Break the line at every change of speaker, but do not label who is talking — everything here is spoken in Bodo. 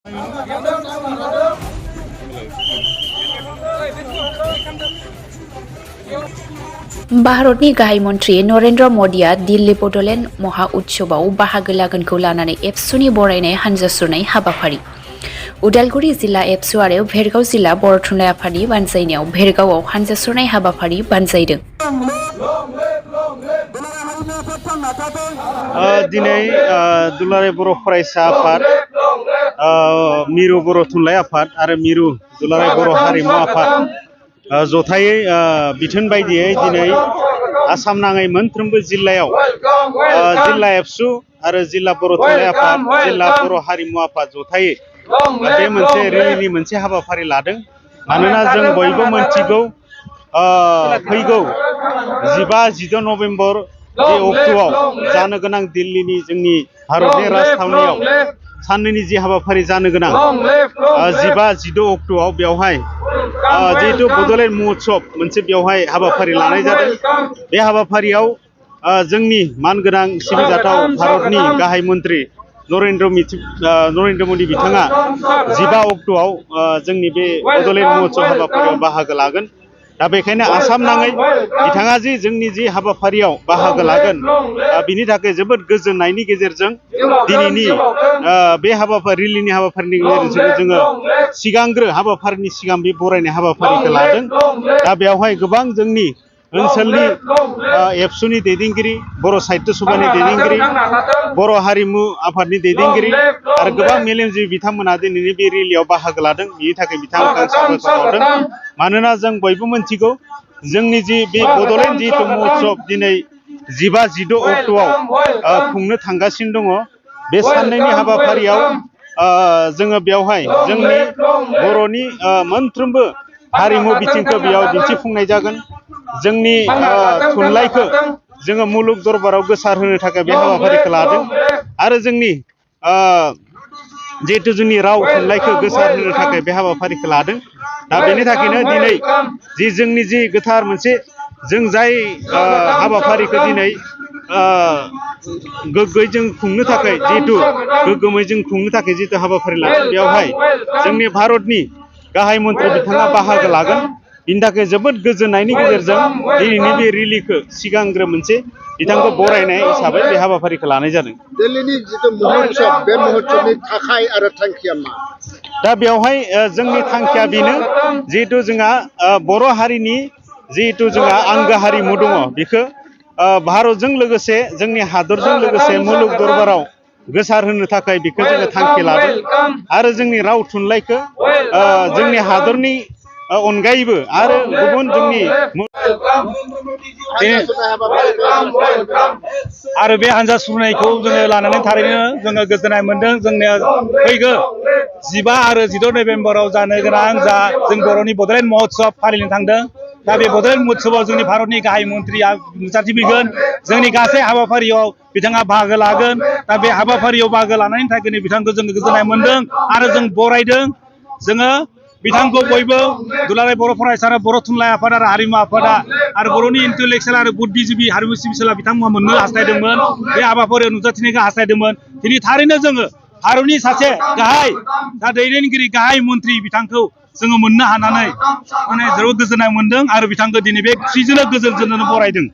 भारतनि गाहाय मन्थ्रि नरेन्द्र मदिया दिल्ली बड'लेण्ड महा उदसभआव बाहागो लागोनखौ लानानै एबसुनि बरायनाय हानजा सुरनाय हाबाफारि। उदालगुरि जिल्ला एबसु आरो भेरगाव जिल्ला बर' थुनलाइ आफादनि बानजायनायाव भेरगावआव हानजा सुरनाय हाबाफारि बानजायदों।
दिनै दुलाराय बर' फरायसा आफाद, मिरु बर' थुनलाइ आफाद आरो मिरु दुलाराय बर' हारिमु आफाद जथायै बिथोन बायदियै दिनै आसाम नाङै मोनफ्रोमबो जिल्लायाव जिल्ला एबसु आरो जिल्ला बर' थुनलाइ आफाद, जिल्ला बर' हारिमु आफाद जथायै बे मोनसे रेलिनि मोनसे हाबाफारि लादों। मानोना जों बयबो मोनथिगौ फैगौ 15-16 नभेम्बर बे अक्ट'आव जानो गोनां दिल्लीनि जोंनि भारतनि राजथावनियाव साननैनि जि हाबाफारि जानो गोनां 15-16 अक्ट'आव बेवहाय जिहेतु बड'लेण्ड महोत्सब मोनसे बेवहाय हाबाफारि लानाय जादों। बे हाबाफारियाव जोंनि मानगोनां सिबिजाथाव भारतनि गाहाय मन्थ्रि नरेन्द्र मदि बिथाङा 15 अक्ट'आव जोंनि बे बड'लेण्ड महोत्सब हाबाफारियाव बाहागो लागोन। दा बेखायनो आसाम नाङै बिथाङा जोंनि जि हाबाफारियाव बाहागो लागोन बिनि थाखाय जोबोद गोजोननायनि गेजेरजों दिनैनि बे रेलिनि हाबाफारिनि गेजेरजों जोङो सिगांग्रो हाबाफारिनि सिगां बे बरायनाय हाबाफारिखौ लादों। दा बेवहाय गोबां जोंनि ओनसोलनि एबसुनि दैदेनगिरि, बर' साहित्य सभानि दैदेनगिरि, बर' हारिमु आफादनि दैदेनगिरि आरो गोबां मेलेमजिबि बिथांमोना दिनैनि बे रेलियाव बाहागो लादों। बिनि थाखाय बिथांमोनखौ साबायखर बावदों। मानोना जों बयबो मोनथिगौ जोंनि जि बे बड'लेण्ड जिहेतु महोत्सब दिनै 15-16 अक्ट'आव खुंनो थांगासिनो दङ। बे साननैनि हाबाफारियाव जोङो बेवहाय जोंनि बर'नि मोनफ्रोमबो हारिमु बिथिंखौ बेयाव दिन्थिफुंनाय जागोन। जोंनि थुनलाइखौ जोङो मुलुग दरबाराव गोसार होनो थाखाय बे हाबाफारिखौ लादों आरो जोंनि जिहेतु जोंनि राव थुनलाइखौ गोसार होनो थाखाय बे हाबाफारिखौ लादों। दा बेनि थाखायनो दिनै जोंनि जि गोथार मोनसे जों जाय हाबाफारिखौ दिनै गोग्गोयै जों खुंनो थाखाय गोग्गोमै जों खुंनो थाखाय जिहेतु हाबाफारि लादों बेवहाय जोंनि भारतनि गाहाय मन्थ्रि बिथाङा बाहागो लागोन। बिनि थाखाय जोबोद गोजोननायनि गेजेरजों दिनैनि बे रेलिखौ सिगांग्रो मोनसे बिथांखौ बरायनाय हिसाबै बे हाबाफारिखौ लानाय जादों।
दिल्लीनि जिथु महोत्सब बे महोत्सबनि थाखाय आरो थांखिया मा?
दा बेवहाय जोंनि थांखिया बेनो जिहेतु जोंहा बर' हारिनि जिहेतु जोंहा आंगो हारिमु दङ बेखौ भारतजों लोगोसे जोंनि हादरजों लोगोसे मुलुग दरबाराव गोसार होनो थाखाय बेखौ जोङो थांखि लादों आरो जोंनि राव थुनलाइखौ जोंनि हादरनि अनगायैबो आरो गुबुन जोंनि
आरो बे हान्जा सुरनायखौ जोङो लानानै थारैनो जोङो गोजोननाय मोनदों। जोंनिया फैगौ 15 आरो 16 नभेम्बराव जानो गोनां जों बर'नि बड'लेण्ड महोत्सब फालिनो थांदों। दा बे बड'लेण्ड महोत्सबआव जोंनि भारतनि गाहाय मन्थ्रिया नुजाथिफैगोन। जोंनि गासै हाबाफारियाव बिथाङा बाहागो लागोन। दा बे हाबाफारियाव बाहागो लानायनि थाखायनो बिथांखौ जोङो गोजोननाय मोनदों आरो जों बरायदों। जोङो बिथांखौ बयबो दुलाराय बर' फरायसा आरो बर' थुनलाइ आफाद आरो हारिमु आफादा आरो बर'नि इन्टेलेक्सुयेल आरो बुद्धिजिबि हारिमु सिबिसाला बिथांमोना मोननो हास्थायदोंमोन। बे हाबाफारियाव नुजाथिनायखौ हास्थायदोंमोन। दिनै थारैनो जोङो भारतनि सासे गाहाय दैदेनगिरि गाहाय मन्थ्रि बिथांखौ जोङो मोननो हानानै माने जोबोद गोजोननाय मोनदों आरो बिथांखौ दिनै बे खुसिजोंनो गोजोनजोंनो बरायदों।